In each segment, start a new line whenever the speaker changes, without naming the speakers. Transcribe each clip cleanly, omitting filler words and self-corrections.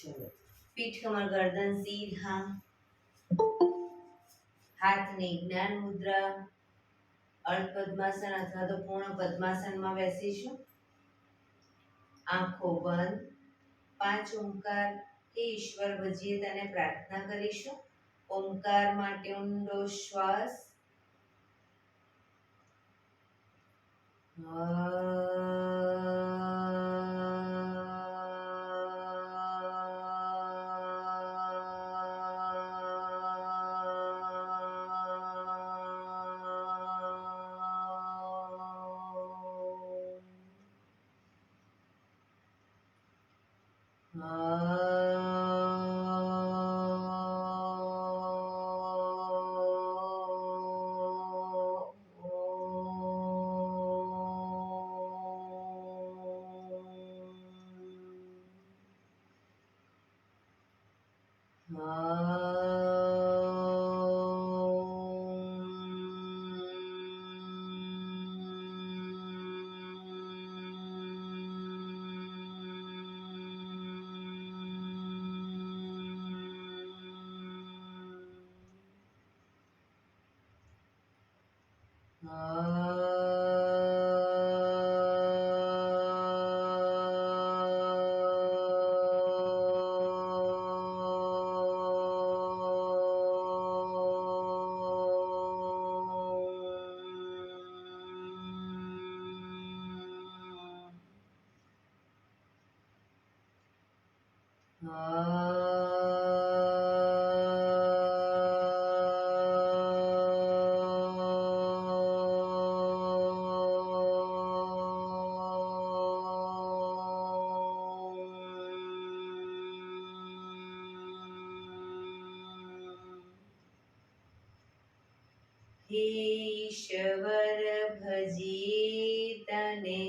चलो, पीठ कमर गर्दन सीधा, हाथनी ज्ञान मुद्रा, अर्ध पद्मासन अथवा तो पूर्ण पद्मासन में बेसीशुं। आंखों बंद, 5 ओंकार हे ईश्वर भजीए तने प्रार्थना करीशुं। ओंकार माटे ऊंडो श्वास, हे ईश्वर भजीए तने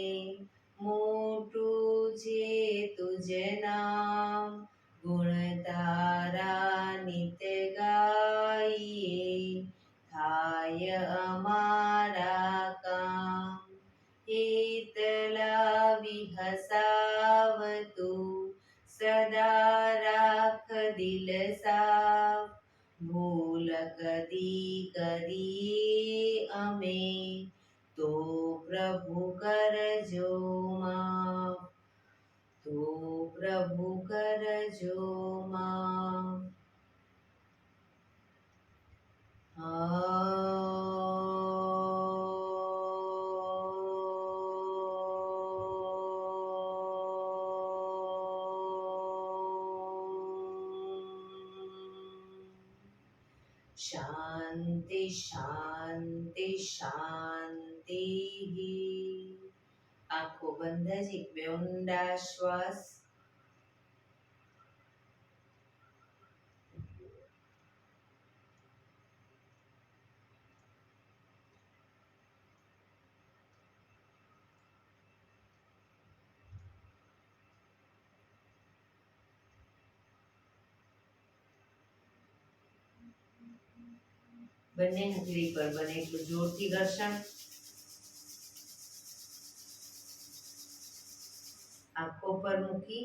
मोटू छे तुझ नाम। गुण तारा नित गाइए थाय अमारा काम। हेतला विहसावतु सदा राख दिल साफ। भूल कदी करिए अमे तो प्रभु करजो माफ। तो प्रभु करजो माफ। शांति शांति शांति। आंखों बंद है, एक बे ऊंडा श्वास। बने हथेળી पर बने એટલું જોરથી ઘર્ષણ। आंखों पर मूकी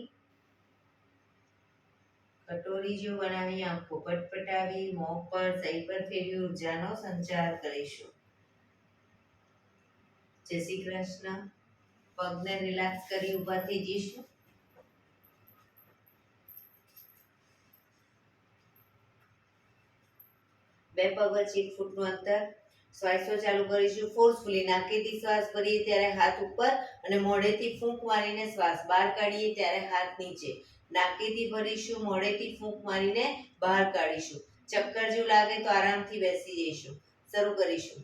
कटोरी जो बनावी आंखों पटपटावी मों पर सही पर फेरवी ऊर्जानो संचार करीशुं। जय श्री कृष्ण। पगने रिलेक्स करी ऊभा थई जईशुं। બે પગ વચ્ચે 1 ફૂટનું અંતર। શ્વાસો ચાલુ કરીશું ફોર્સફુલી। નાકેથી શ્વાસ ભરીએ ત્યારે હાથ ઉપર અને મોઢેથી ફૂંક મારીને શ્વાસ બહાર કાઢીએ ત્યારે હાથ નીચે। નાકેથી ભરીશું, મોઢેથી ફૂંક મારીને બહાર કાઢીશું। ચક્કર જેવું લાગે તો આરામથી બેસી જઈશું। શરૂ કરીશું।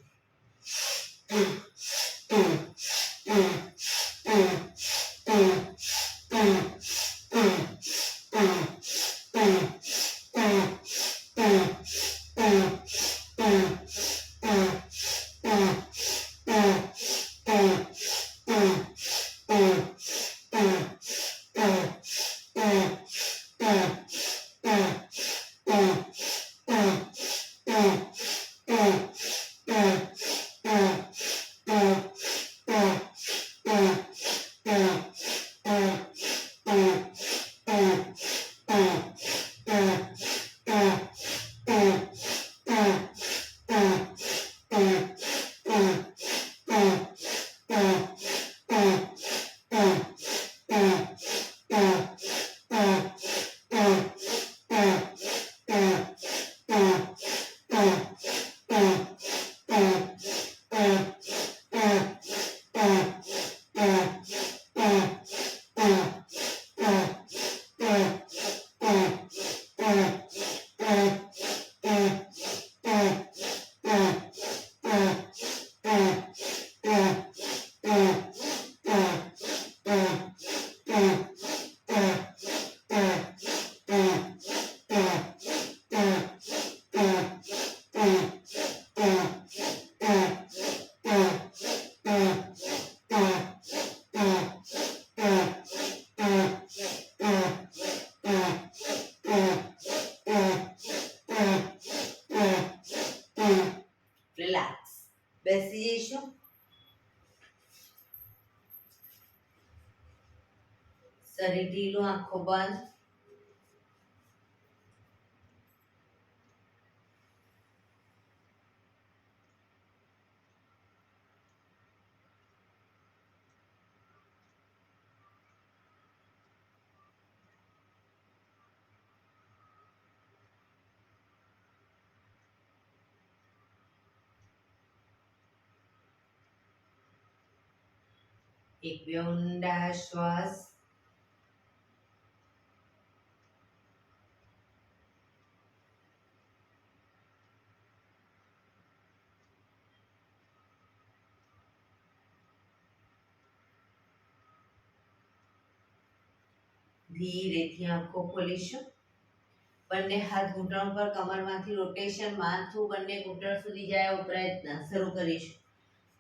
રિલેક્સ. બેસી જઈશું. શરીર ઢીલું, આંખો બંધ. એક બે ઊંડા શ્વાસ. ધીરેથી આંખો ખોલીશું. બંને હાથ ઘૂંટણ પર, કમરમાંથી રોટેશન, માથું બંને ઘૂંટણ સુધી જાય એવો પ્રયત્ન. શરૂ કરીશું.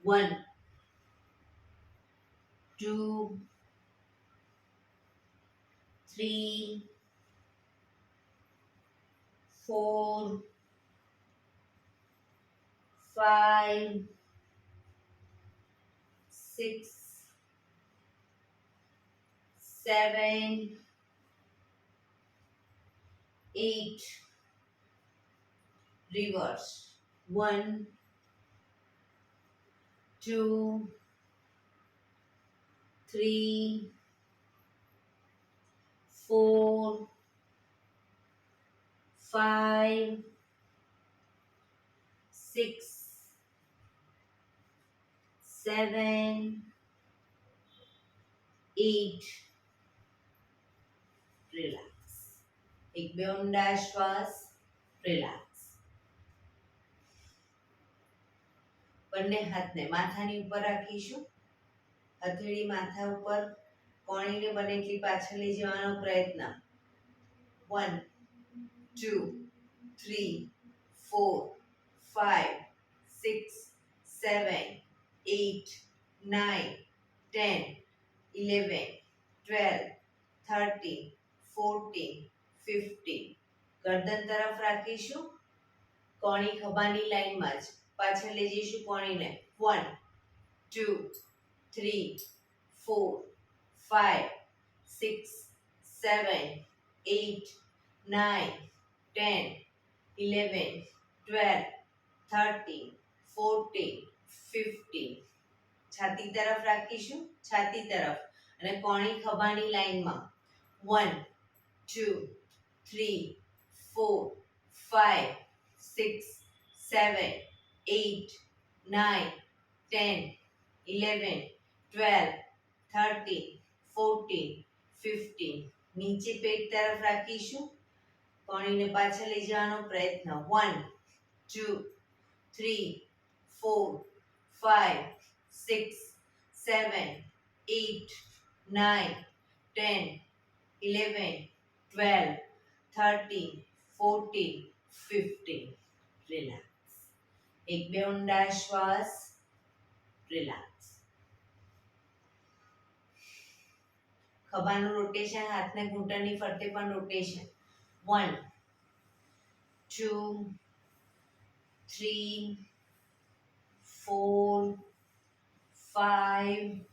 1 2 3 4 5 6 7 8 reverse. 1 2 3 4 5 6 7 8 રિલેક્સ. એક બે ઊંડા શ્વાસ. રિલેક્સ. બંને હાથને માથાની ઉપર રાખીશું. હથેળી માથા ઉપર, કોણીને બને એટલી પાછળ લઈ જવાનો પ્રયત્ન. 1 2 3 4 5 6 7 8 9 10 11 12 13 14 15. ગરદન તરફ રાખીશું. કોણી ખભાની લાઈનમાં જ પાછળ લઈ જઈશું કોણીને. 1 2 3 4 5 6 7 8 9 10 11 12 13 14 15. છાતી તરફ રાખીશું. છાતી તરફ અને કોણી ખભાની લાઈનમાં. 1 2 3 4 5 6 7 8 9 10 11 12 13 14 15. નીચે પેટ તરફ રાખીશું. કોણીને પાછળ લઈ જવાનો પ્રયત્ન. 1 2 3 4 5 6 7 8 9 10 11 12 13 14 15. રિલેક્સ. એક બે ઊંડા શ્વાસ. રિલેક્સ. ખભાનું રોટેશન, હાથને ઘૂંટણની ફરતે પણ રોટેશન. 1 2 3 4 5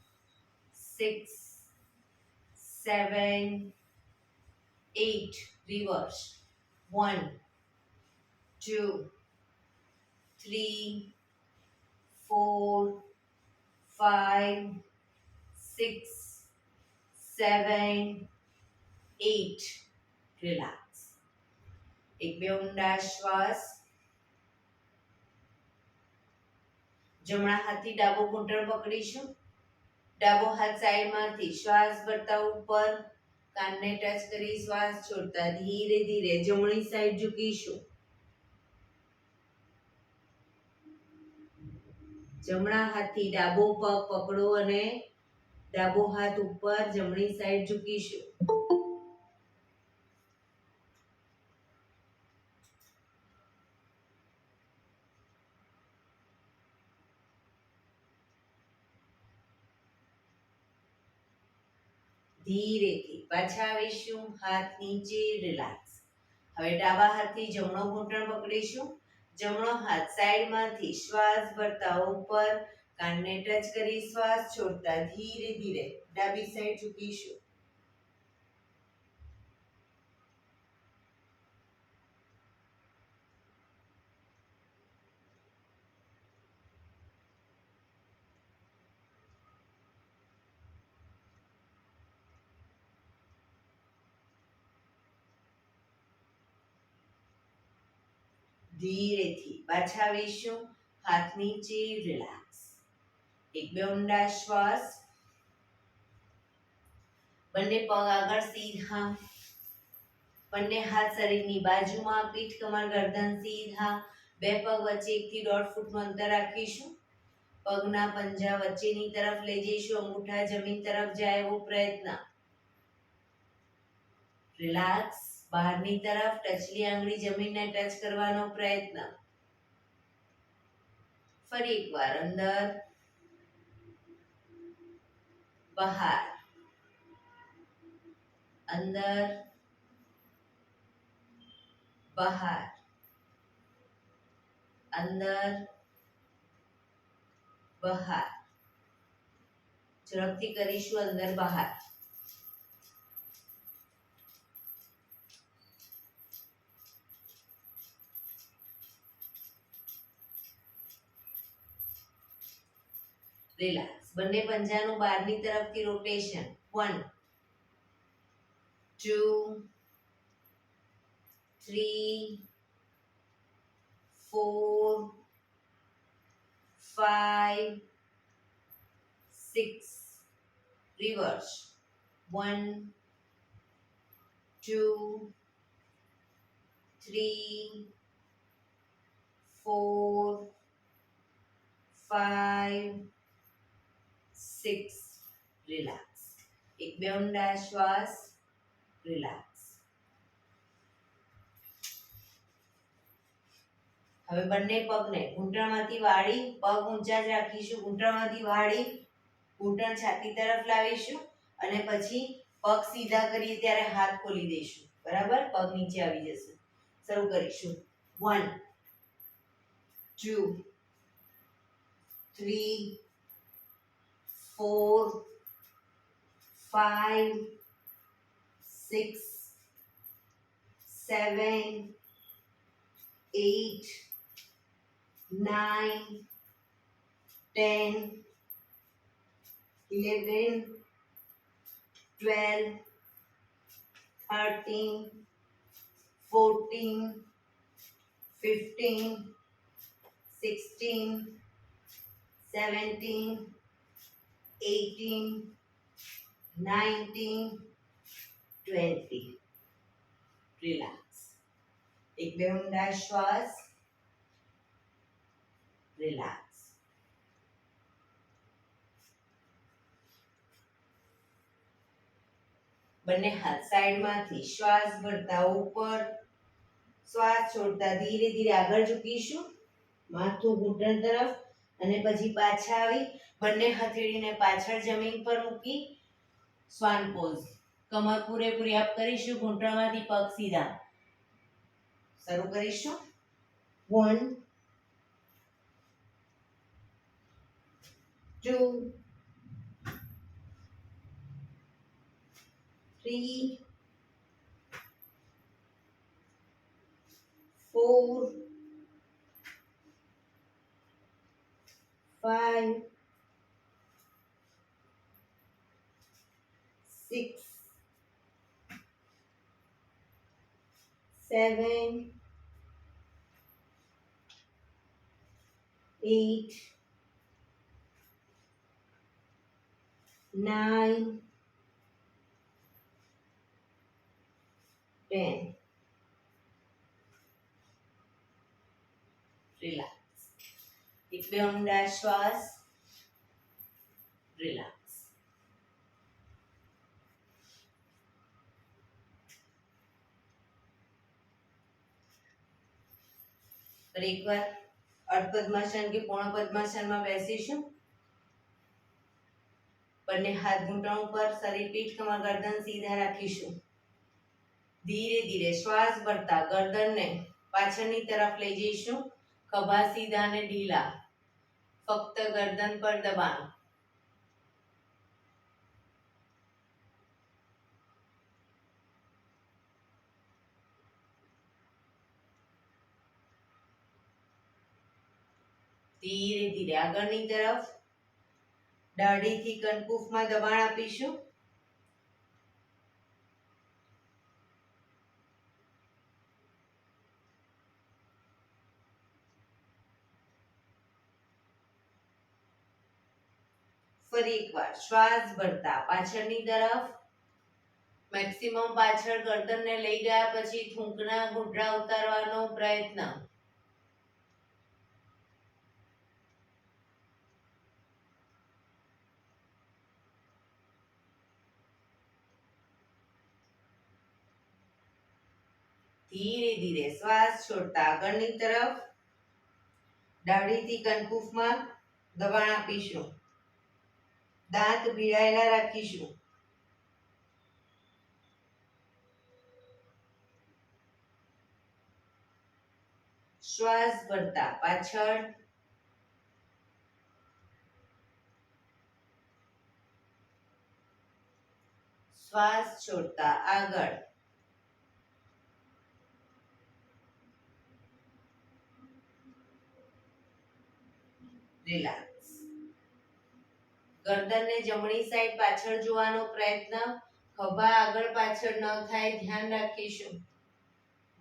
6 7 8. Reverse. 1 2 3 4 5 6 7 8. રિલેક્સ. એક બે ઊંડા શ્વાસ. જમણા હાથથી ડાબો ઘૂંટણ પકડીશું. ડાબો હાથ સાઈડમાંથી શ્વાસ ભરતા ઉપર, કાનને ટચ કરી શ્વાસ છોડતા ધીરે ધીરે જમણી સાઈડ ઝૂકીશું. જમણા હાથથી ડાબો પગ પકડો અને ડાબો હાથ ઉપર, જમણી સાઈડ ઝૂકીશું. ધીરેથી પાછા આવીશું. હાથ નીચે, રિલેક્સ. હવે ડાબા હાથથી જમણો ઘૂંટણ પકડીશું. જમણો હાથ સાઈડમાંથી શ્વાસ ભરતા ઉપર, કાનને ટચ કરી શ્વાસ છોડતા ધીરે ધીરે ડાબી સાઈડ ઝૂકીશું. ધીરેથી પાછા આવીશું. હાથ નીચે, રિલેક્સ. એક બે ઊંડા શ્વાસ. બંને પગ આગળ સીધા. બંને હાથ શરીરની બાજુમાં, પીઠ કમર ગરદન સીધા. બે પગ વચ્ચે 1 થી 1.5 ફૂટનું અંતર રાખીશું. પગના પંજા વચ્ચેની તરફ લઈ જઈશું. અંગૂઠા જમીન તરફ જાય એવો પ્રયત્ન. રિલેક્સ. બહારની તરફ ટચલી આંગળી જમીનને ટચ કરવાનો પ્રયત્ન. ફરી એકવાર અંદર, બહાર, અંદર, બહાર, અંદર, બહાર. ઝડપથી કરીશું. અંદર બહાર. રિલેક્સ. બંને પંજાનું બહારની તરફથી રોટેશન. 1 2 3 4 5 6. રિવર્સ. 1 2 3 4 5 6. રિલેક્સ. એક બે ઊંડા શ્વાસ. રિલેક્સ. હવે બંને પગને ઘૂંટણમાંથી વાળી, પગ ઊંચા જ રાખીશું. ઘૂંટણમાંથી વાળી, ઘૂંટણ છાતી તરફ લાવીશું અને પછી પગ સીધા કરીએ ત્યારે હાથ ખોલી દઈશું. બરાબર? પગ નીચે આવી જશે. શરૂ કરીશું. 1 2 3 4 5 6 7 8 9 10 11 12 13 14 15 16 17 18 19 20. રિલેક્સ. એક બે ઊંડા શ્વાસ. રિલેક્સ. બંને હાથ સાઈડમાંથી શ્વાસ ભરતા ઉપર, શ્વાસ છોડતા ધીરે ધીરે આગળ ઝૂકીશું. માથું ઘૂંટણ તરફ અને પછી પાછા આવી બંને હથેળીને પાછળ જમીન પર મૂકી શ્વાન પોઝ. કમર પૂરેપૂરી અપ કરીશું. ઘૂંટણમાંથી પગ સીધા. શરૂ કરીશું. 1 2 3 4 5 6 7 8 9 10. રિલેક્સ. એક બે ઊંડા શ્વાસ, રિલેક્સ. ફરી એકવાર અર્ધ પદ્માસન કે પૂર્ણ પદ્માસનમાં બેસીશું. બંને હાથ ઘૂંટણ ઉપર, શરીર પીઠ કમર ગરદન સીધા રાખીશું. ધીરે ધીરે શ્વાસ ભરતા ગરદનને પાછળની તરફ લઈ જઈશું. ખભા સીધા અને ઢીલા, ફક્ત ગરદન પર દબાણ. ધીરે ધીરે આગળની તરફ દાઢીથી કંકુફમાં દબાણ આપીશું. ફરી એકવાર શ્વાસ ભરતા પાછળની તરફ, મેક્સિમમ પાછળ ગરદનને લઈ ગયા પછી થૂંકના ઘૂંટડા ઉતારવાનો પ્રયત્ન. ધીરે ધીરે શ્વાસ છોડતા આગળની તરફ દાઢીથી કંકુફમાં દબાણ આપીશું. દાંત ભીડાયેલા રાખીશું. શ્વાસ ભરતા પાછળ, શ્વાસ છોડતા આગળ. રિલેક્સ. ગરદનને જમણી સાઈડ પાછળ જોવાનો પ્રયત્ન. ખભા આગળ પાછળ ન થાય ધ્યાન રાખીશું.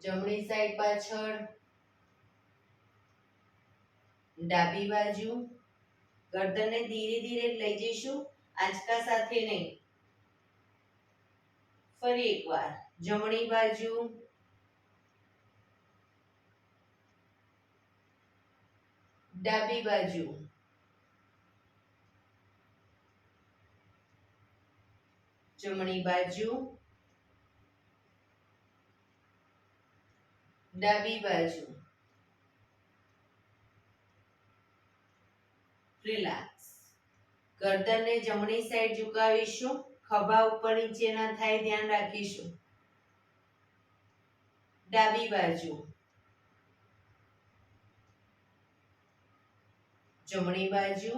જમણી સાઈડ પાછળ, ડાબી બાજુ. ગરદનને ધીરે ધીરે લઈ જઈશું, આંચકા સાથે નહીં. ફરી એકવાર જમણી બાજુ, ડાબી બાજુ. જમણી બાજુ, ડાબી બાજુ. રિલેક્સ. ગરદનને જમણી સાઈડ ઝુકાવીશું. ખભા ઉપર નીચે ના થાય ધ્યાન રાખીશું. ડાબી બાજુ, જમણી બાજુ,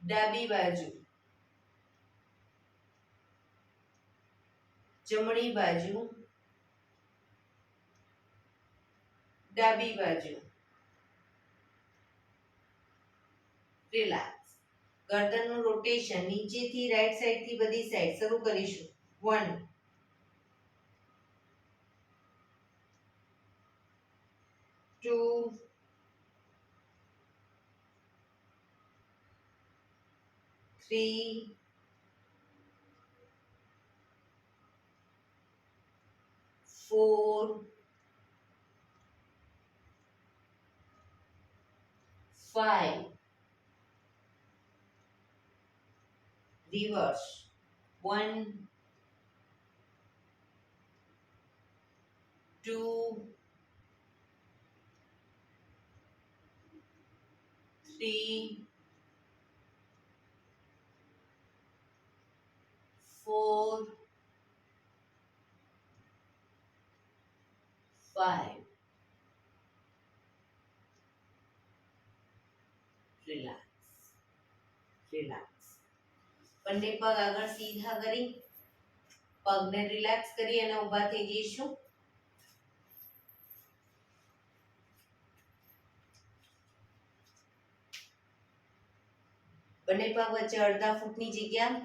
ડાબી બાજુ. જમણી બાજુ, ડાબી બાજુ. રિલેક્સ. ગરદનનું રોટેશન નીચેથી રાઈટ સાઈડ થી બધી સાઈડ શરૂ કરીશું. 1 2 3 4 5. Reverse. 1 2 3 4 5. રિલેક્સ. રિલેક્સ. બંને પગ આગળ સીધા કરી પગને રિલેક્સ કરી અને ઊભા થઈ જઈશું. બંને પગ વચ્ચે અડધા ફૂટની જગ્યા.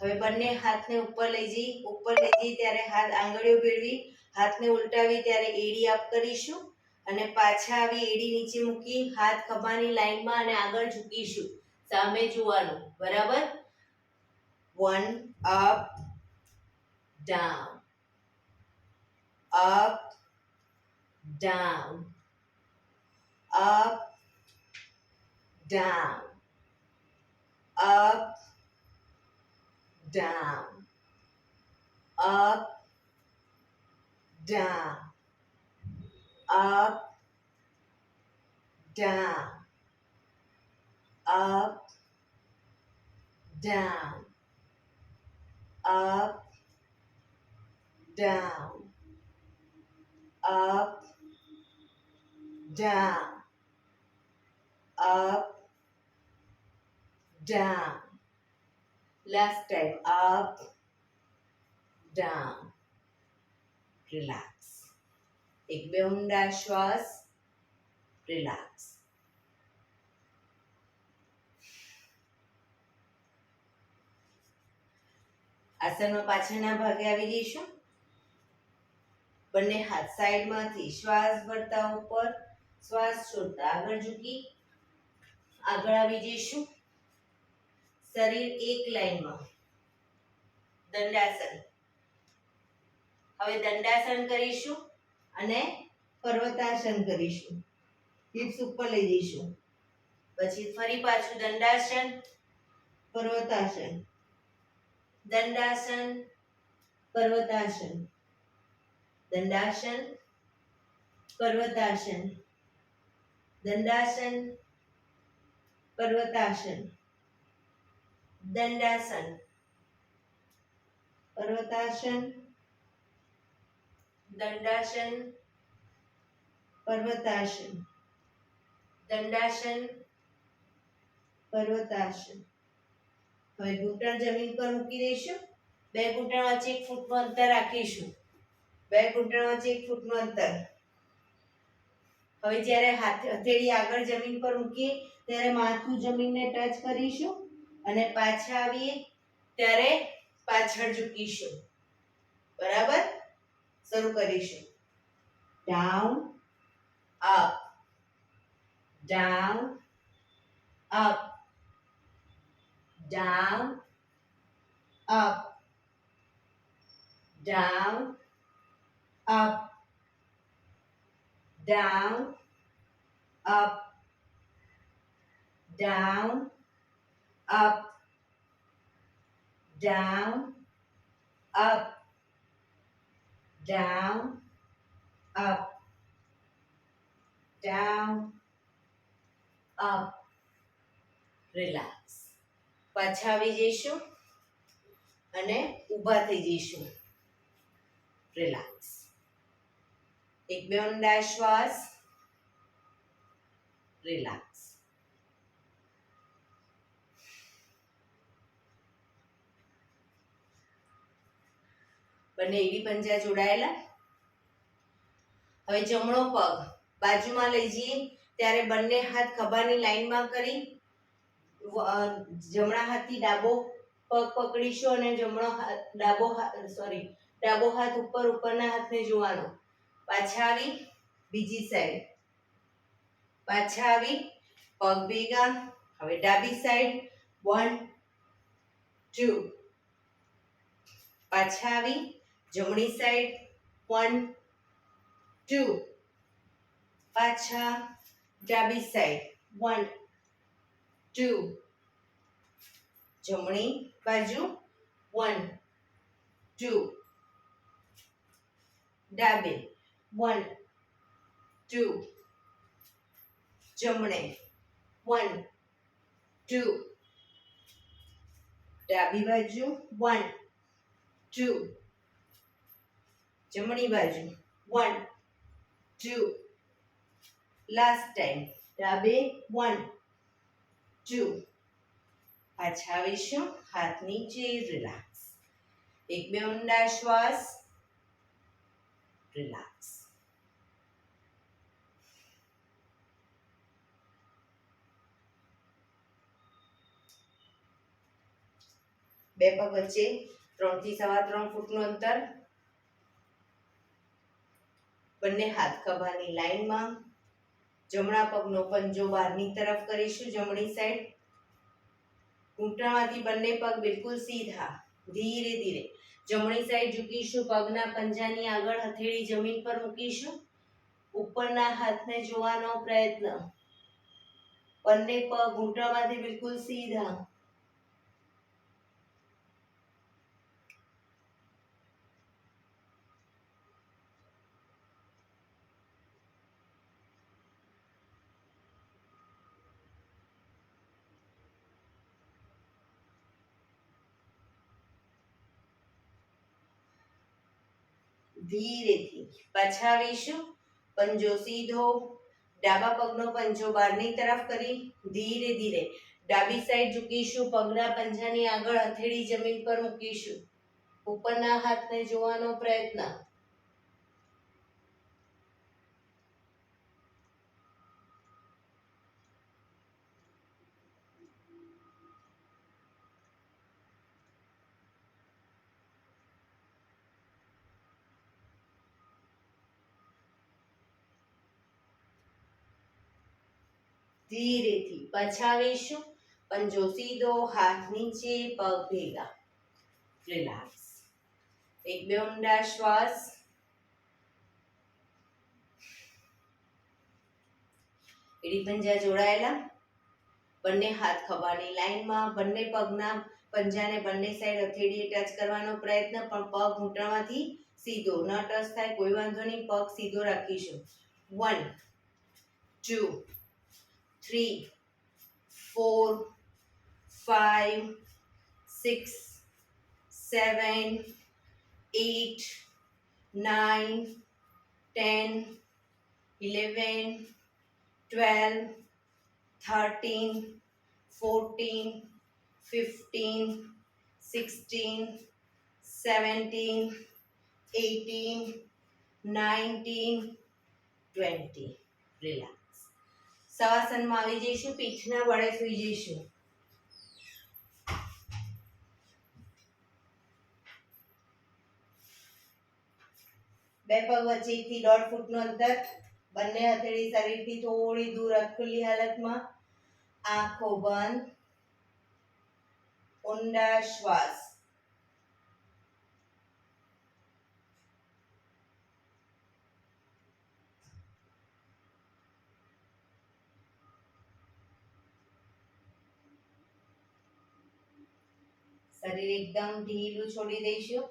હવે બંને હાથને ઉપર લઈ જઈ ત્યારે હાથ આંગળીઓ ભેળવી હાથને ઉલટાવી ત્યારે એડી અપ કરીશું અને પાછા આવી એડી નીચે મૂકી હાથ ખભાની લાઈનમાં અને આગળ ઝૂકીશું. સામે જોવાનું. બરાબર. 1 up down, up down, up, down, up, down, up, down, up, down, up, down, up, down, up, down, up, down. Last time, up, down. Relax. एक બે ઊંડા શ્વાસ. Relax. આસનમાં પાછળના ભાગે આવી જઈશું. બંને હાથ સાઈડમાંથી શ્વાસ ભરતા ઉપર, શ્વાસ છોડતા આગળ ઝૂકી આગળ આવી જઈશું. શરીર એક લાઈનમાં. દંડાસન. હવે દંડાસન કરીશું અને પર્વતાસન કરીશું. હિપ્સ ઉપર લઈ જઈશું. પછી ફરી પાછું દંડાસન, પર્વતાસન, દંડાસન, પર્વતાસન, દંડાસન, પર્વતાસન, દંડાસન, પર્વતાસન, દંડાસન, પર્વતાસન, દંડાસન, પર્વતાસન, દંડાસન, પર્વતાસન. હવે ઘૂંટણ જમીન પર મૂકી દઈશું. બે ઘૂંટણ વચ્ચે 1 ફૂટનું અંતર રાખીશું. બે ઘૂંટણ વચ્ચે 1 ફૂટનું અંતર. હવે જ્યારે હથેળી આગળ જમીન પર મૂકીએ ત્યારે માથું જમીનને ટચ કરીશું અને પાછા આવીએ ત્યારે પાછળ ઝૂકીશું. બરાબર? શરૂ કરીશું. Down, up, down, up, down, up, down, up, down, up, down, up, down, up, down, up, down, up. Relax. પાછા આવી જઈશું અને ઊભા થઈ જઈશું. રિલેક્સ. એક બે ઊંડા શ્વાસ. રિલેક્સ. બંને એડી પંજા જોડાયેલા. હવે જમણો પગ બાજુમાં લઈ જઈએ ત્યારે બંને હાથ ખભાની લાઈનમાં કરી જમણા હાથથી ડાબો પગ પકડીશું અને ડાબો હાથ ઉપરના હાથને જોવાનો. પાછા આવી બીજી સાઈડ. પાછા આવી પગ ભેગા. હવે ડાબી સાઈડ 1 2. પાછા આવી જમણી સાઈડ 1 2. પાછા ડાબી સાઈડ 1 2. જમણી બાજુ 1 2. ડાબે 1 2. જમણે 1 2. ડાબી બાજુ 1 2. જમણી બાજુ 1 2. લાસ્ટ ટાઈમ ડાબે 1 2. પાછા આવીશું. હાથ નીચે. રિલેક્સ. એક બે ઊંડા શ્વાસ. રિલેક્સ. બે પગ વચ્ચે 3 થી 3.25 ફૂટનું અંતર. બંને હાથ ખભાની લાઈનમાં. જમણા પગનો પંજો બહારની તરફ કરીશું. જમણી સાઈડ. ઘૂંટણમાંથી બંને પગ બિલકુલ સીધા. ધીરે ધીરે જમણી સાઈડ ઝૂકીશું. પગના પંજાની આગળ હથેળી જમીન પર મૂકીશું. ઉપરના હાથને જોવાનો પ્રયત્ન. બંને પગ ઘૂંટણમાંથી બિલકુલ સીધા. ધીરેથી પાછા આવીશું. પંજો સીધો. ડાબા પગનો પંજો બહારની તરફ કરી ધીરે ધીરે ડાબી સાઈડ ઝૂકીશું. પગના પંજાની આગળ હથેળી જમીન પર મૂકીશું. ઉપરના હાથને જોવાનો પ્રયત્ન. ધીરેથી પાછા આવીશું. પંજો સીધો, હાથ નીચે, પગ ભેગા. રિલેક્સ. એક બે ઊંડા શ્વાસ. એડી પંજા જોડાયેલા. બંને હાથ ખભાની લાઈનમાં. બંને પગના પંજાને બંને સાઈડ હથેળીએ ટચ કરવાનો પ્રયત્ન, પણ પગ ઘૂંટણમાંથી સીધો ન ટચ થાય કોઈ વાંધો નહીં. પગ સીધો રાખીશું. 1 2 3 4 5 6 7 8 9 10 11 12 13 14 15 16 17 18 19 20. રિલેક્સ. શવાસનમાં આવી જઈશું. પીઠના બળે સૂઈ જઈશું. બે પગ વચ્ચે 1 થી 1.5 ફૂટનું અંતર. બંને હથેળી શરીરથી થોડી દૂર ખુલ્લી હાલતમાં. આંખો બંધ. ઊંડા શ્વાસ. શરીર એકદમ ઢીલું છોડી દઈશું.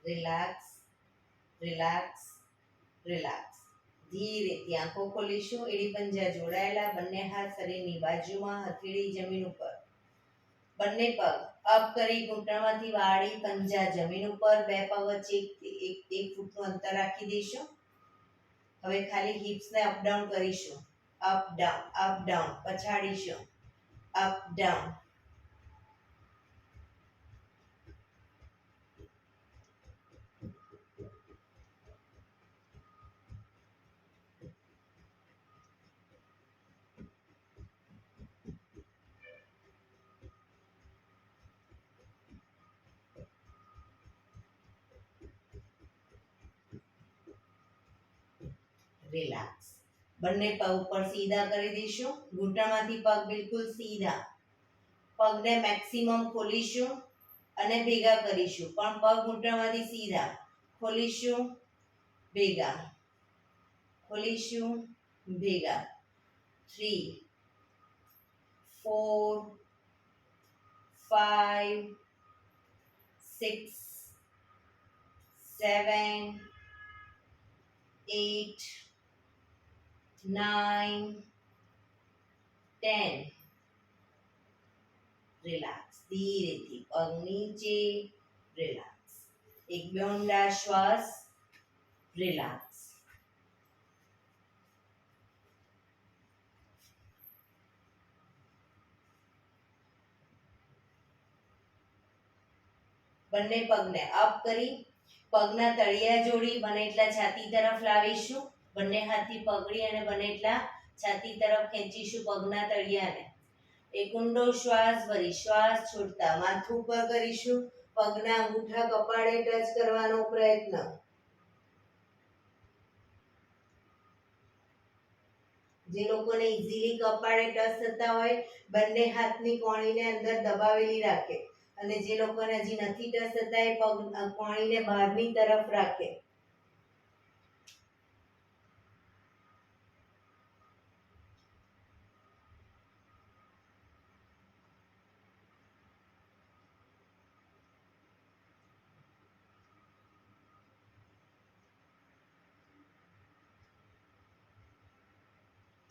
રિલેક્સ. રિલેક્સ. રિલેક્સ. ધીરેથી આંખો ખોલીશું. એડી પંજા જોડાયેલા. બંને હાથ શરીરની બાજુમાં. હથેળી જમીન ઉપર. બંને પગ અપ કરી ઘૂંટણમાંથી વાળી. પંજા જમીન ઉપર. બે પગ વચ્ચે 1 ફૂટનું અંતર રાખી દઈશું. હવે ખાલી હિપ્સને અપ ડાઉન કરીશું. Up down, up down. પછાડીશું. Up down. રિલેક્સ. બંને પગ ઉપર સીધા કરી દઈશું. ઘૂંટણમાંથી પગ બિલકુલ સીધા. પગને મેક્સિમમ ખોલીશું અને ભેગા કરીશું, પણ પગ ઘૂંટણમાંથી સીધા. ખોલીશું, ભેગા. ખોલીશું, ભેગા. 3 4 5 6 7 8 9, 10. રિલેક્સ. ધીરેથી પગ નીચે. રિલેક્સ. એક બે ઊંડા શ્વાસ. રિલેક્સ. બંને પગને અપ કરી પગના તળિયા જોડી બને એટલા છાતી તરફ લાવીશું. બંને હાથથી પકડી અને બને એટલા છાતી તરફ ખેંચીશું પગના તળિયાને. એક ઊંડો શ્વાસ ભરી શ્વાસ છોડતા માથું ઉપર કરીશું. પગના અંગૂઠા કપાળે ટચ કરવાનો પ્રયત્ન. જે લોકોને ઇઝીલી કપાળે ટચ થતા હોય બંને હાથની કોણીને અંદર દબાવેલી રાખે અને જે લોકોને હજી નથી ટચ થતા એ પગ કોણીને બહારની તરફ રાખે.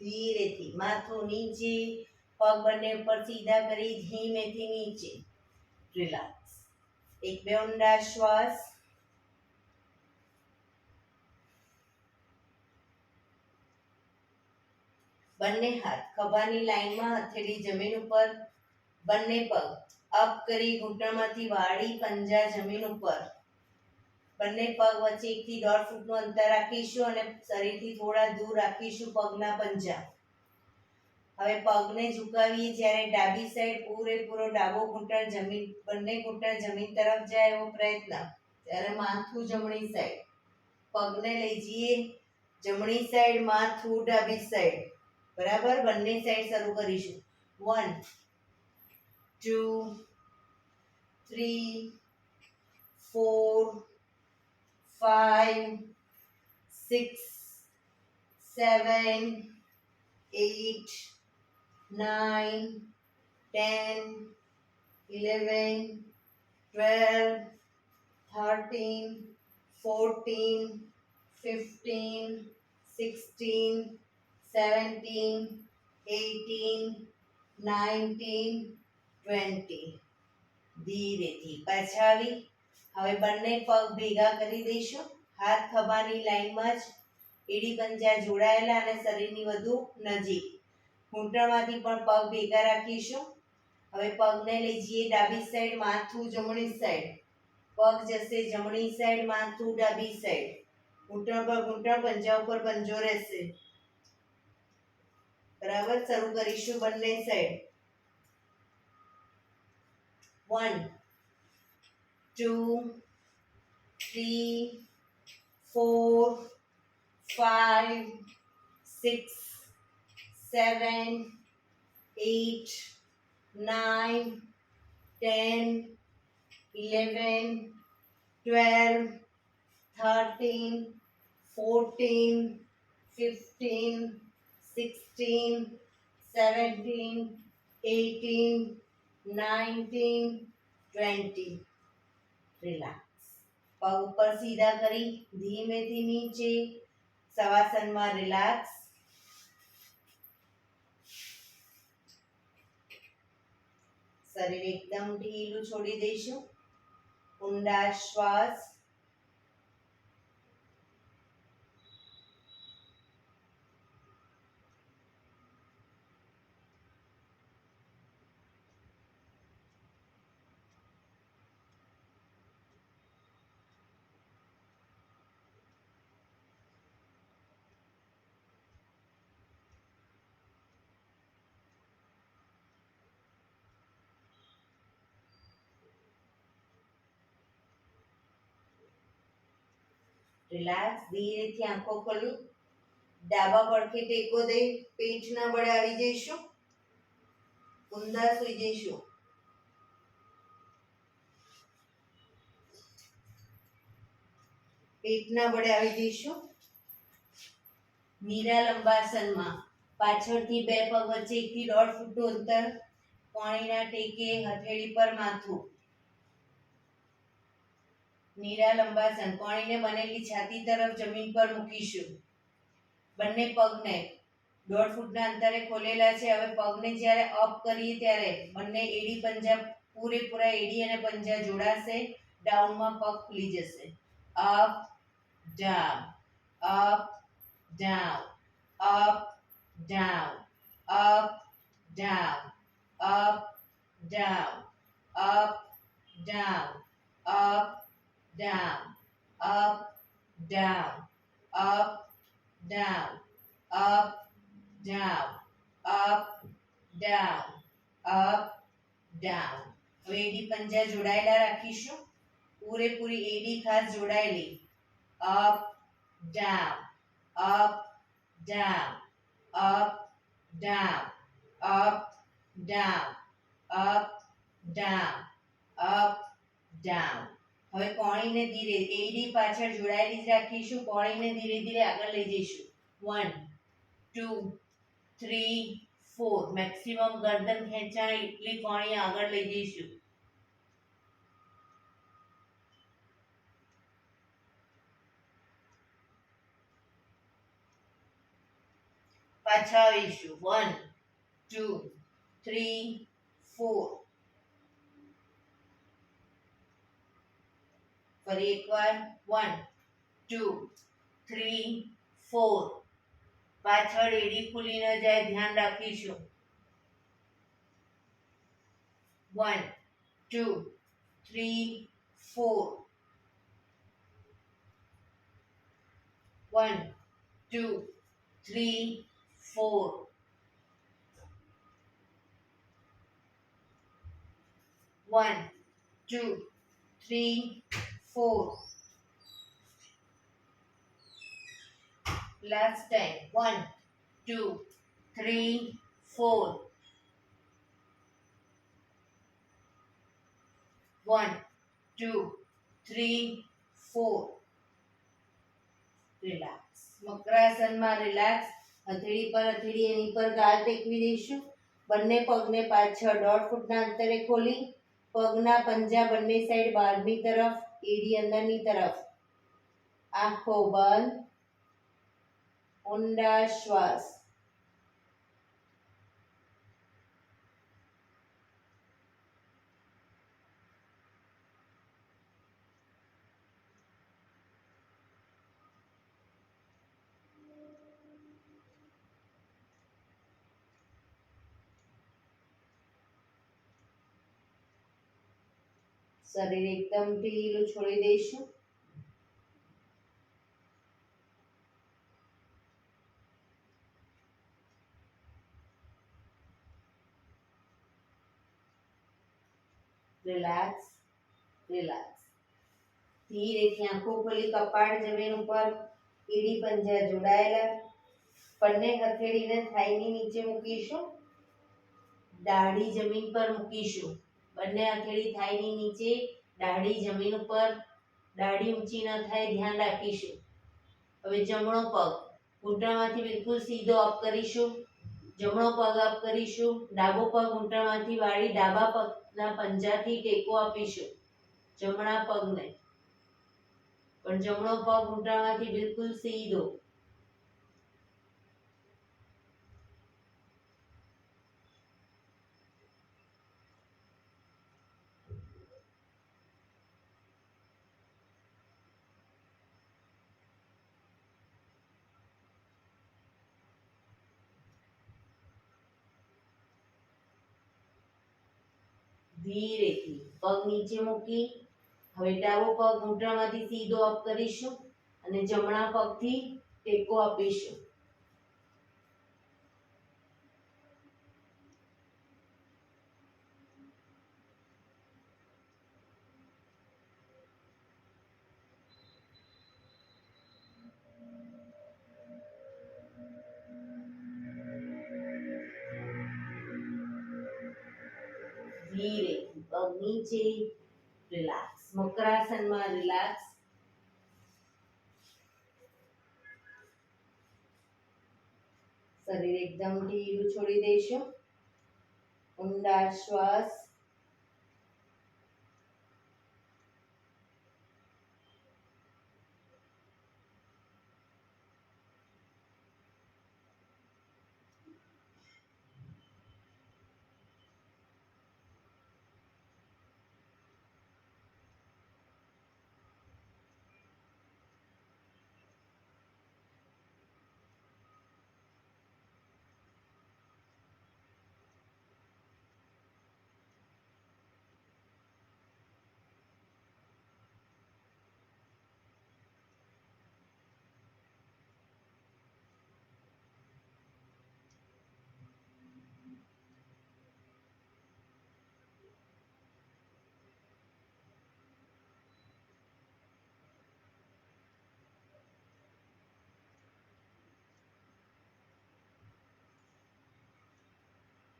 ધીરેથી માથું નીચે. પગ બંને ઉપર સીધા કરી ધીમેથી નીચે. રિલેક્સ. એક બે ઊંડા શ્વાસ. બંને હાથ ખભાની લાઈનમાં, હથેળી જમીન ઉપર. બંને પગ અપ કરી ઘૂંટણમાંથી વાળી પંજા જમીન ઉપર. બંને પગ વચ્ચે 1 થી 1.5 ફૂટનું અંતર રાખીશું અને શરીરથી થોડા દૂર રાખીશું પગના પંજા. હવે પગને ઝુકાવીએ જ્યારે ડાબી સાઈડ પૂરેપૂરો ડાબો ઘૂંટણ જમીન, બંને ઘૂંટણ જમીન તરફ જાય એવો પ્રયત્ન. ત્યારે માથું જમણી સાઈડ. પગને લઈ જઈએ જમણી સાઈડ, માથું ડાબી સાઈડ. બરાબર. બંને સાઈડ શરૂ કરીશું. 1, 2, 3, 4, 5, 6, 7, 8, 9, 10, 11, 12, 13, 14, 15, 16, 17, 18, 19, 20. ધીરેથી પાછા આવી હવે બંને પગ ભેગા કરી દઈશું. હાથ ખભાની લાઈનમાં જ, એડી પંજા જોડાયેલા અને શરીરની વધુ નજીક. ઘૂંટણમાંથી પણ પગ ભેગા રાખીશું. હવે પગને લઈ જઈએ ડાબી સાઈડ, માથું જમણી સાઈડ. પગ જશે જમણી સાઈડ, માથું ડાબી સાઈડ. ઘૂંટણ પર ઘૂંટણ, પંજા ઉપર પંજો રહેશે. બરાબર. શરૂ કરીશું બંને સાઈડ. 1, 2, 3, 4, 5, 6, 7, 8, 9, 10, 11, 12, 13, 14, 15, 16, 17, 18, 19, 20. રિલેક્સ. પગ ઉપર સીધા કરી ધીમેથી નીચે. શવાસનમાં રિલેક્સ. શરીર એકદમ ઢીલું છોડી દઈશું. ઊંડા શ્વાસ. રિલેક્સ. ધીરેથી આંખો ખોલી ડાબા પડખે ટેકો દઈ પેટના બળે આવી જઈશું. ઊંધા સૂઈ જઈશું. પેટના બળે આવી જઈશું. મીરા લંબાસનમાં પાછળથી બે પગ વચ્ચે 1 થી 1.5 ફૂટનું અંતર. કોણીના ટેકે, હથેળી પર માથું. મીરા લંબાસન. કોણીને બનેલી છાતી તરફ જમીન પર મૂકીશું. બંને પગને 1.5 ફૂટના અંતરે ખોલેલા છે. હવે પગને જ્યારે અપ કરીએ ત્યારે બંને એડી પંજા પૂરેપૂરા એડી અને પંજા જોડાશે. ડાઉનમાં પગ ખુલી જશે. Up down, up down, up down, up down, up down, up down, up down, up down, up down, up down, up down, up down. હવે એડી પંજા જોડાયેલા રાખીશું. પૂરેપૂરી એડી ખાસ જોડાયેલી. Up down, up down, up down, up down, up down, up down. હવે કોણીને ધીરે એડી પાછળ જોડાયેલી જ રાખીશું. કોણીને ધીરે ધીરે આગળ લઈ જઈશું. 1 2 3 4. મેક્સિમમ ગરદન ખેંચાય એટલી કોણી આગળ લઈ જઈશું. પાછા આવીશું. 1 2 3 4. ફરી એકવાર. 1 2 3 4. પાછળ એડી ખુલી ન જાય ધ્યાન રાખીશું. 1 2 3 4. 1 2 3 4. 1 2 3 4. Last time. 1 2 3 4. 1 2 3 4. રિલેક્સ. મકરાસનમાં રિલેક્સ. હથેળી પર હથેળી એની પર ગાલ ટેકવી દઈશું. બંને પગને પાછળ 1.5 ફૂટના અંતરે ખોલી પગના પંજા બંને સાઈડ બહારની તરફ, એડી અંદરની તરફ. આંખો બંધ. ઊંડા શ્વાસ. શરીર એકદમ ઢીલું છોડી દઈશું. Relax, relax. ધીરેથી આંખો ખોલી કપાળ જમીન ઉપર, એડી પંજા જોડાયેલા. બંને હથેળીને થાઈની નીચે મૂકીશું. દાઢી જમીન પર મૂકીશું. બંને હથેળી થાઈની નીચે, દાઢી જમીન ઉપર. દાઢી ઊંચી ન થાય ધ્યાન રાખીશું. હવે જમણો પગ ઘૂંટણમાંથી બિલકુલ સીધો અપ કરીશું. જમણો પગ અપ કરીશું. ડાબો પગ ઘૂંટણમાંથી વાળી ડાબા પગના પંજાથી ટેકો આપીશું. જમણા પગને પણ જમણો પગ ઘૂંટણમાંથી બિલકુલ સીધો. ધીરેથી પગ નીચે મૂકી હવે ડાબો પગ ઘૂંટણમાંથી સીધો અપ કરીશું અને જમણા પગથી ટેકો આપીશું. ધીરેથી પગ નીચે. રિલેક્સ. મકરાસનમાં રિલેક્સ. શરીર એકદમ ઢીલું છોડી દઈશું. ઊંડા શ્વાસ.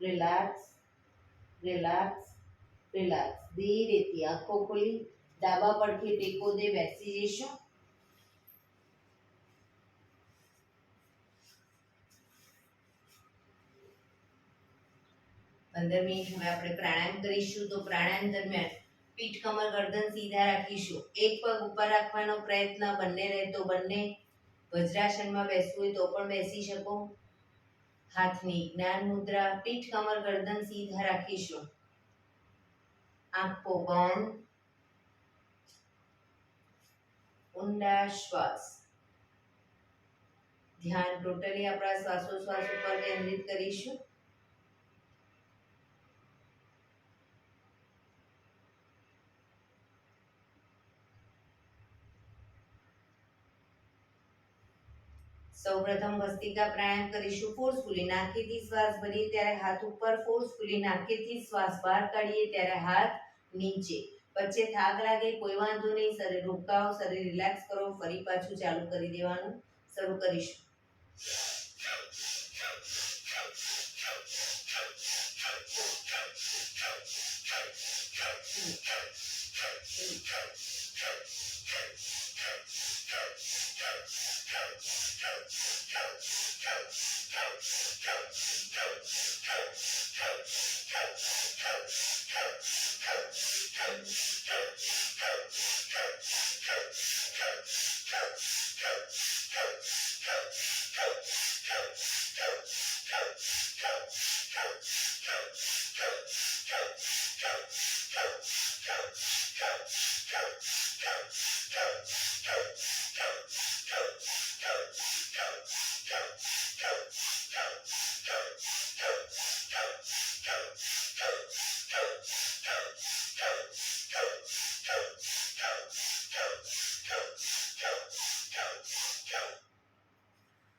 Relax, relax, relax. ધીરેથી આંખો ખોલી ડાબા પડખે ટેકો દે બેસી જઈશું. 15 મિનિટ હવે આપણે પ્રાણાયામ કરીશું. તો પ્રાણાયામ દરમિયાન પીઠ, કમર, ગરદન સીધા રાખીશું. એક પગ ઉપર રાખવાનો પ્રયત્ન, બંને રહે તો બંને. વજ્રાસનમાં બેસવું હોય તો પણ બેસી શકો. હાથની જ્ઞાન મુદ્રા, પીઠ, કમર, ગરદન સીધા રાખીશું. આંખો બંધ. ઊંડા શ્વાસ. ધ્યાન ટોટલી આપણા શ્વાસોશ્વાસ ઉપર કેન્દ્રિત કરીશું. સૌપ્રથમ ભસ્ત્રિકા પ્રાણાયામ કરીશું. ફોર્સફુલી નાકેથી શ્વાસ ભરીએ ત્યારે હાથ ઉપર, ફોર્સફુલી નાકેથી શ્વાસ બહાર કાઢીએ ત્યારે હાથ નીચે. વચ્ચે થાક લાગે કોઈ વાંધો નહીં, શરીર રોકાઓ, શરીર રિલેક્સ કરો, ફરી પાછું ચાલુ કરી દેવાનું. શરૂ કરીશું.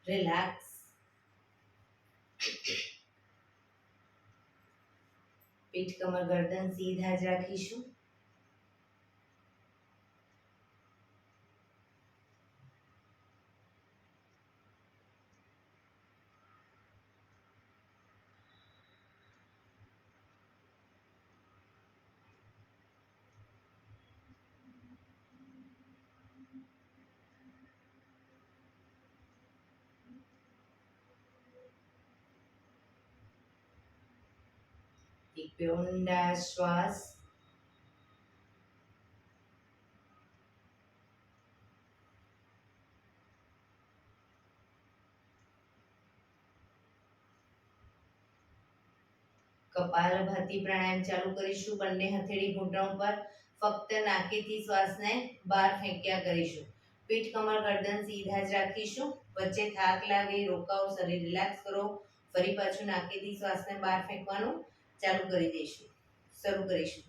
રિલેક્સ. પીઠ, કમર, ગરદન સીધા જ રાખીશું. એક બે ઊંડા શ્વાસ. કપાલભાતિ પ્રાણાયામ ચાલુ કરીશું. બંને હથેળી ઘૂંટણ પર, ફક્ત નાકેથી શ્વાસને બહાર ફેંક્યા કરીશું. પીઠ, કમર, ગરદન સીધા જ રાખીશું. વચ્ચે થાક લાગે રોકાઓ, શરીર રિલેક્સ કરો, ફરી પાછું નાકેથી શ્વાસને બહાર ફેંકવાનું ચાલુ કરી દઈશું. શરૂ કરીશું.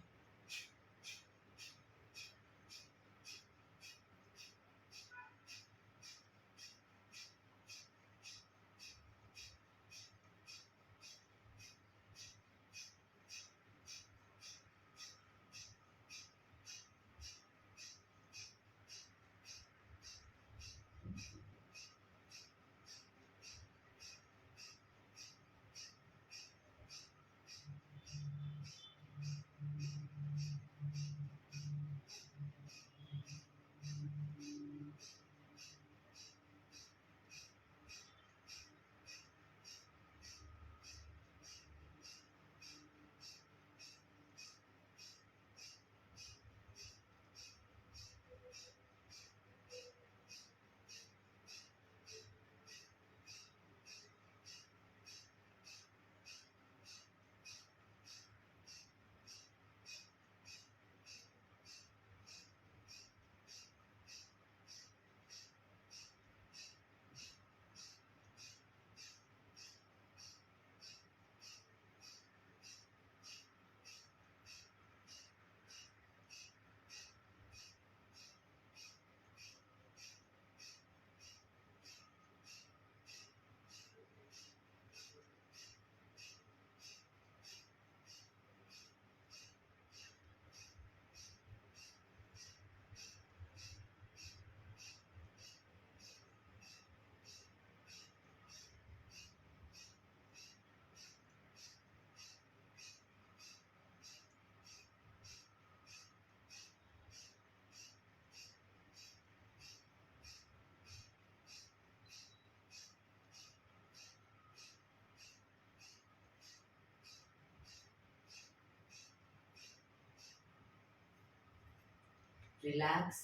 રિલેક્સ.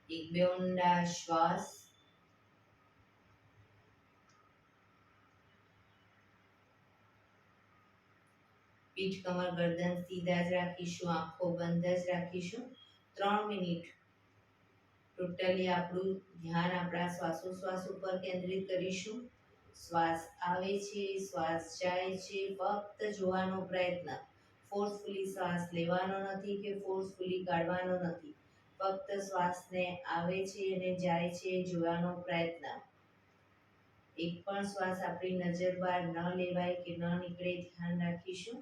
એક બે ઊંડા શ્વાસ. પીઠ કમર ગરદન સીધા જ રાખીશું, આંખો બંધ જ રાખીશું. 3 મિનિટ ટોટલી આપણું ધ્યાન આપણા શ્વાસોશ્વાસ ઉપર કેન્દ્રિત કરીશું. શ્વાસ આવે છે, શ્વાસ જાય છે, ફક્ત જોવાનો પ્રયત્ન. ફોર્સફુલી શ્વાસ લેવાનો નથી કે ફોર્સફુલી કાઢવાનો નથી. ફક્ત શ્વાસને આવે છે અને જાય છે જોવાનો પ્રયત્ન. એક પણ શ્વાસ આપણી નજર બહાર ન લેવાય કે ન નીકળે ધ્યાન રાખીશું.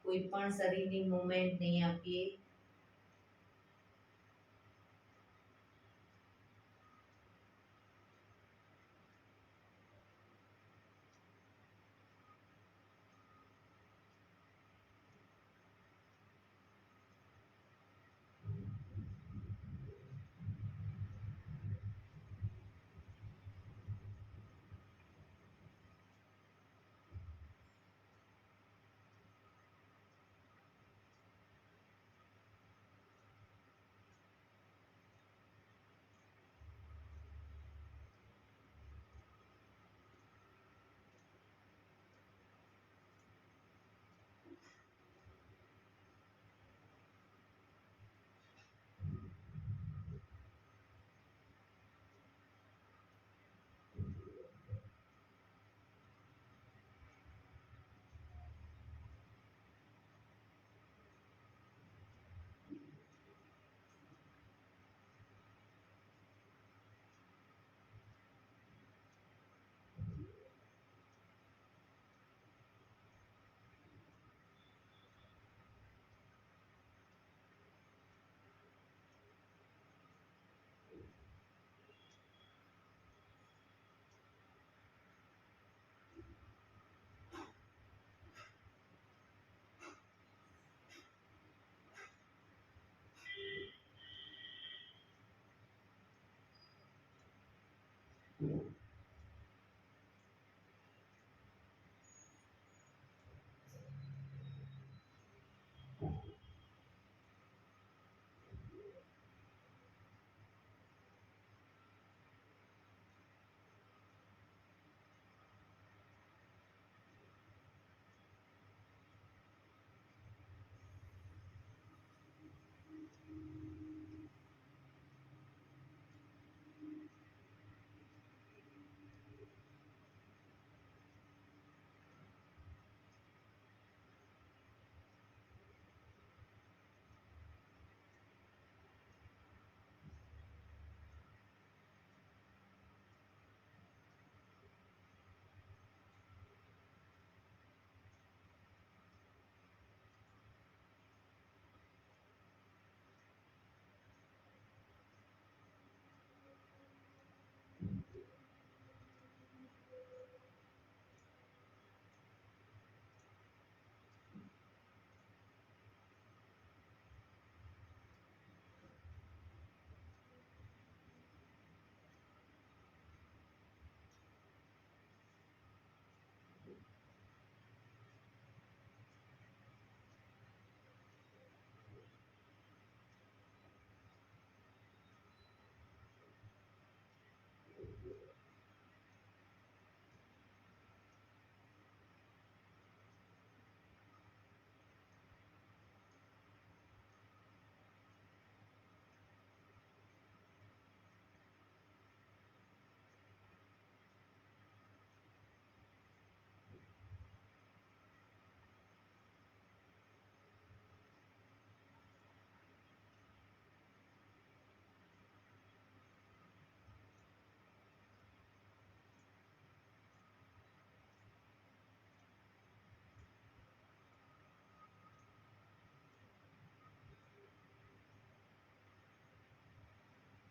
કોઈ પણ શરીરની મૂવમેન્ટ નહીં આપીએ.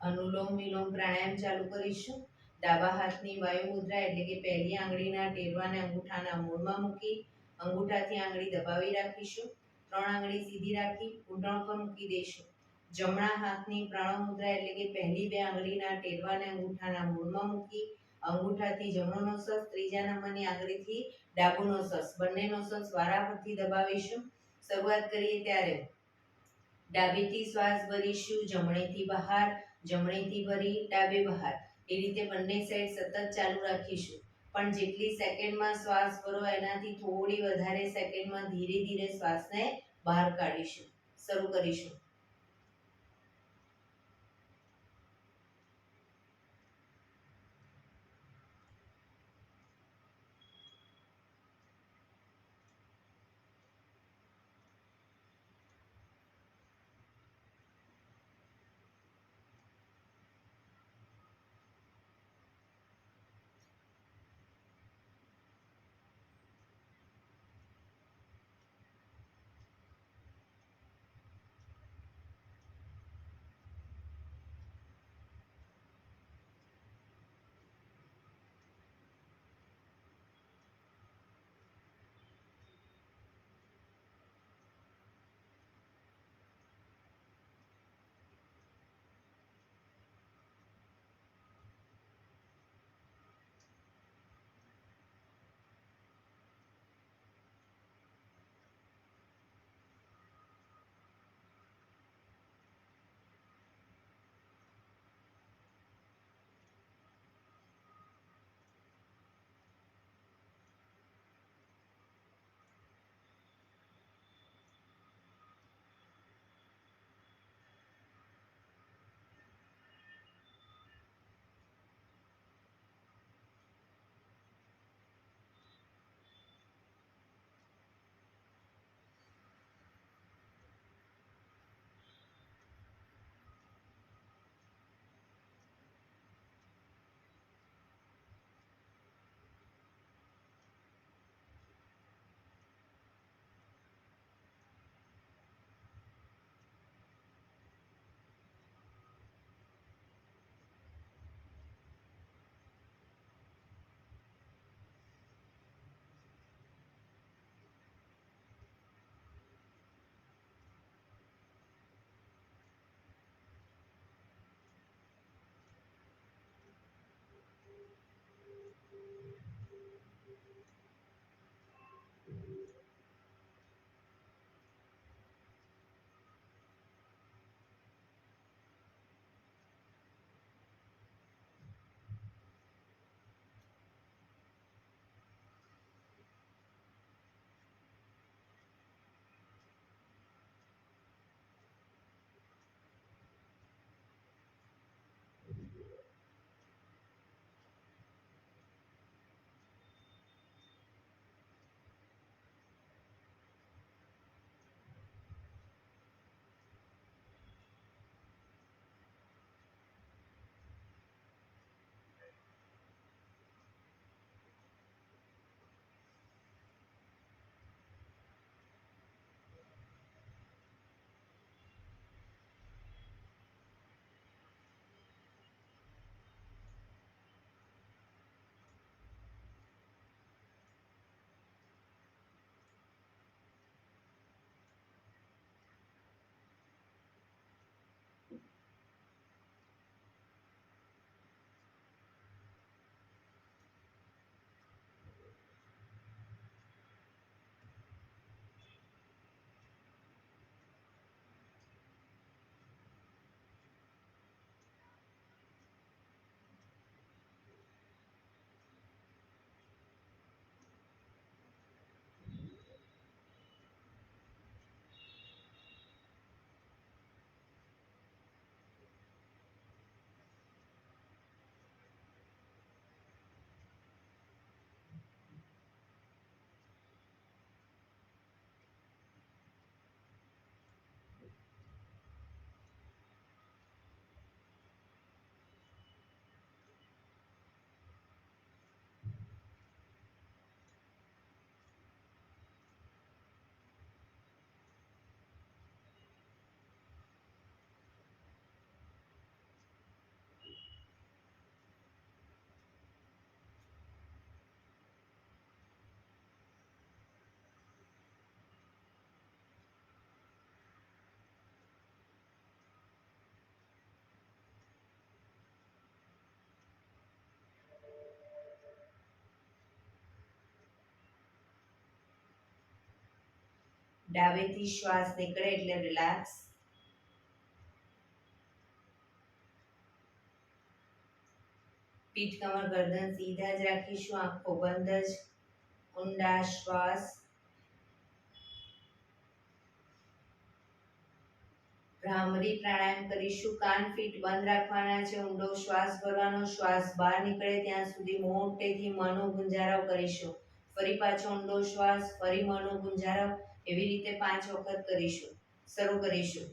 અનુલોમ વિલોમ પ્રાણાયામ ચાલુ કરીશું. ડાબા હાથની વાયુ મુદ્રા એટલે કે પહેલી આંગળીના ટેરવાને અંગૂઠાના મૂળમાં મૂકી અંગૂઠાથી આંગળી દબાવી રાખીશું. 3 આંગળી સીધી રાખી ઘૂંટણ પર મૂકી દઈશું. જમણા હાથની પ્રણવ મુદ્રા એટલે કે પહેલી 2 આંગળીના ટેરવાને અંગૂઠાના મૂળમાં મૂકી અંગૂઠાથી જમણો નોસસ, ત્રીજા નંબરની આંગળીથી ડાબુ નોસસ, બંને નોસસ વારાફરતી દબાવીશું. શરૂઆત કરીએ ત્યારે ડાબેથી શ્વાસ ભરીશું, જમણેથી બહાર, જમણેથી ભરી ડાબે બહાર. એ રીતે બંને સાઈડ સતત ચાલુ રાખીશું. પણ જેટલી સેકન્ડમાં શ્વાસ ભરો એનાથી થોડી વધારે સેકન્ડમાં ધીરે ધીરે શ્વાસને બહાર કાઢીશું. શરૂ કરીશું. ડાબેથી શ્વાસ નીકળે એટલે રિલેક્સ. પીઠ કમર ગરદન સીધા જ રાખીશું, આંખો બંધ જ. ઊંડા શ્વાસ. ભ્રામરી પ્રાણાયામ કરીશું, કાન ફીટ બંધ રાખવાના છે, ઊંડો શ્વાસ ભરવાનો, શ્વાસ બહાર નીકળે ત્યાં સુધી મોટેથી મનો ગુંજારાવ કરીશું. ફરી પાછો ઊંડો શ્વાસ, ફરી મનો ગુંજારાવ, એવી રીતે 5 વખત કરીશું. શરૂ કરીશું.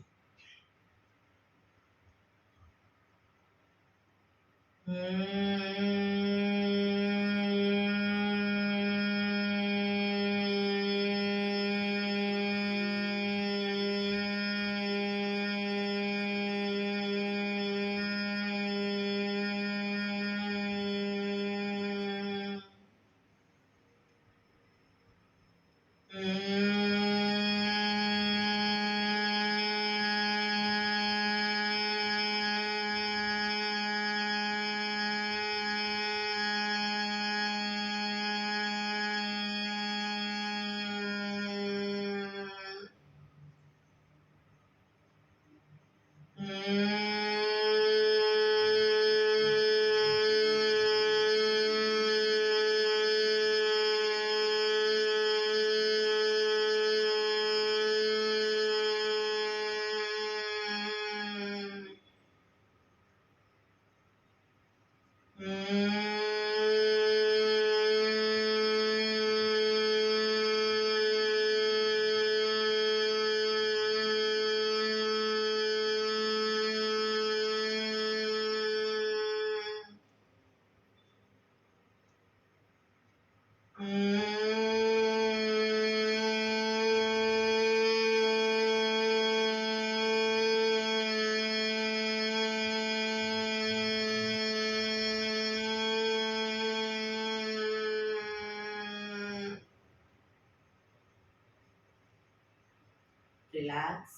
રિલેક્સ.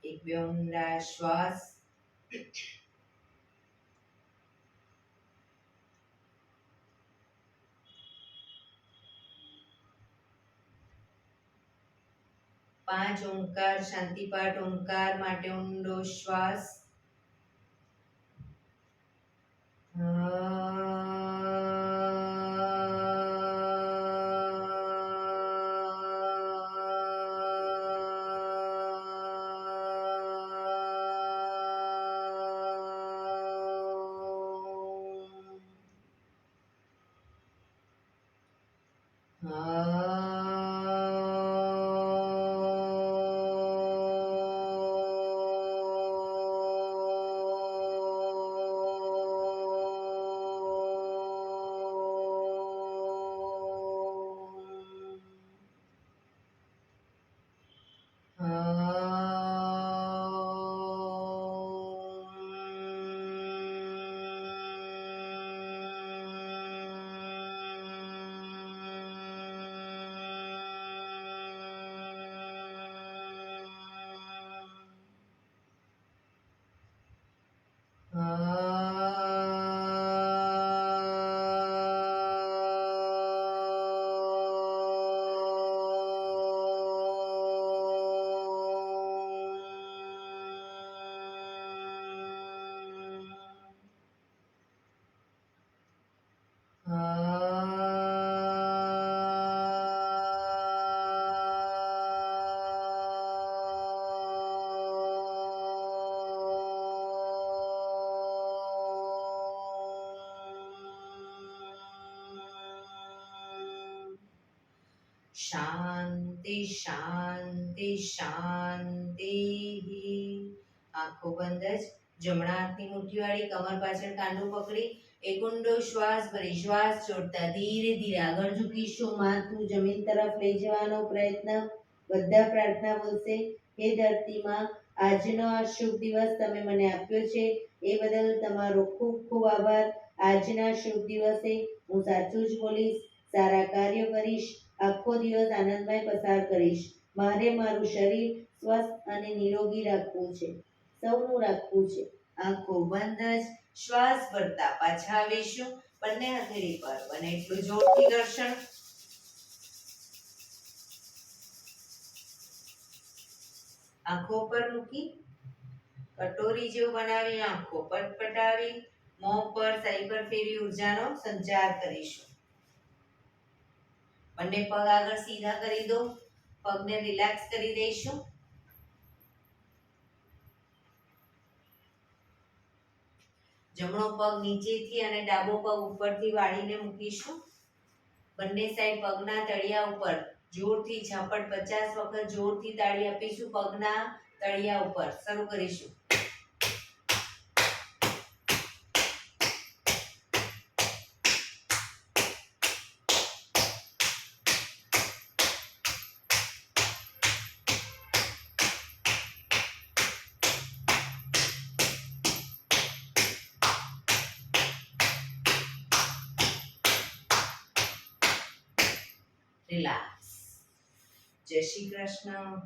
એક બે ઊંડા શ્વાસ. પાંચ ઓમકાર શાંતિપાઠ ઓમકાર માટે ઊંડો શ્વાસ. શાંતિ શાંતિ શાંતિ. આંખો બંધ જ. જમણા હાથની મુઠ્ઠીવાળી કમર પાછળ કાંડું પકડી એક ઊંડો શ્વાસ ભરી શ્વાસ છોડતા ધીરે ધીરે આગળ ઝૂકીશું. માથું જમીન તરફ લઈ જવાનો પ્રયત્ન. બધા પ્રાર્થના બોલશે. હે ધરતીમાં, આજનો આ શુભ દિવસ તમે મને આપ્યો છે એ બદલ તમારો ખૂબ ખૂબ આભાર. આજના શુભ દિવસે હું સાચું જ બોલીશ, સારા કાર્યો કરીશ, આખો દિવસ આનંદમય પસાર કરીશ. મારે મારું શરીર સ્વસ્થ અને નિરોગી રાખવું છે, સૌનું રાખવું છે. આંખો બંધ જ. શ્વાસ ભરતા પાછા આવીશું બંને હથેળી પર. બને એટલું જોરથી ઘર્ષણ. આંખો પર મૂકી કટોરી જેવું બનાવી આંખો પટપટાવી મોં પર સાયકલ ફેરવી ઉર્જાનો સંચાર કરીશું. બંને પગ આગળ સીધા કરી દો. પગને રિલેક્સ કરી દઈશું. જમણો પગ નીચેથી અને ડાબો પગ ઉપરથી વાળીને મૂકીશું. બંને સાઈડ પગના તળિયા ઉપર જોરથી ઝાપટ 50 વખત જોરથી તાળી આપીશું. પગના તળિયા ઉપર શરૂ કરીશું. રિલેક્સ. જય શ્રી કૃષ્ણ.